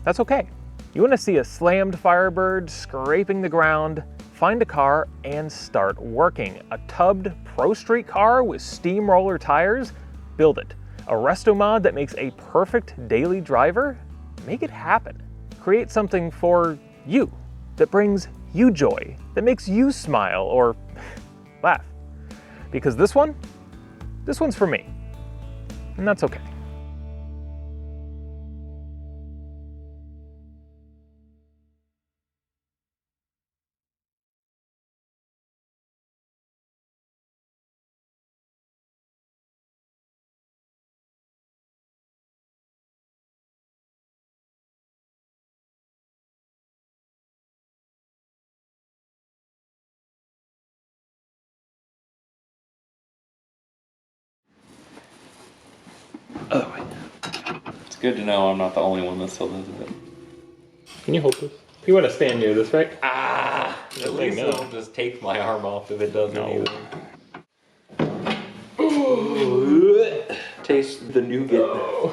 that's okay. You want to see a slammed Firebird scraping the ground, find a car, and start working. A tubbed Pro Street car with steamroller tires? Build it. A resto mod that makes a perfect daily driver? Make it happen. Create something for you, that brings you joy, that makes you smile or laugh. Because this one's for me, and that's okay. Oh, wait. It's good to know I'm not the only one that still does it. Can you hold this? You want to stand near this, right? Ah! At least it'll just take my arm off if it doesn't No. either. Ooh. Taste the nougat.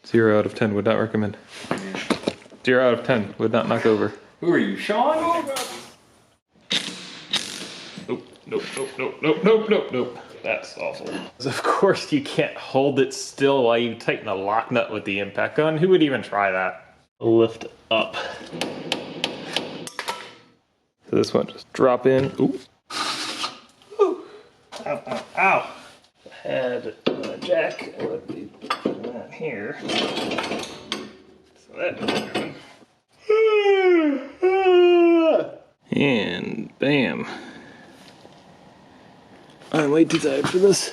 0 out of 10 would not recommend. 0 out of 10 would not knock over. Who are you, Sean? Nope. That's awful. Of course you can't hold it still while you tighten a lock nut with the impact gun. Who would even try that? Lift up. So this one just drop in. Ooh. Ooh. Ow, ow, ow. Had a jack. I would be putting that here. So that. And bam. I'm way too tired for this.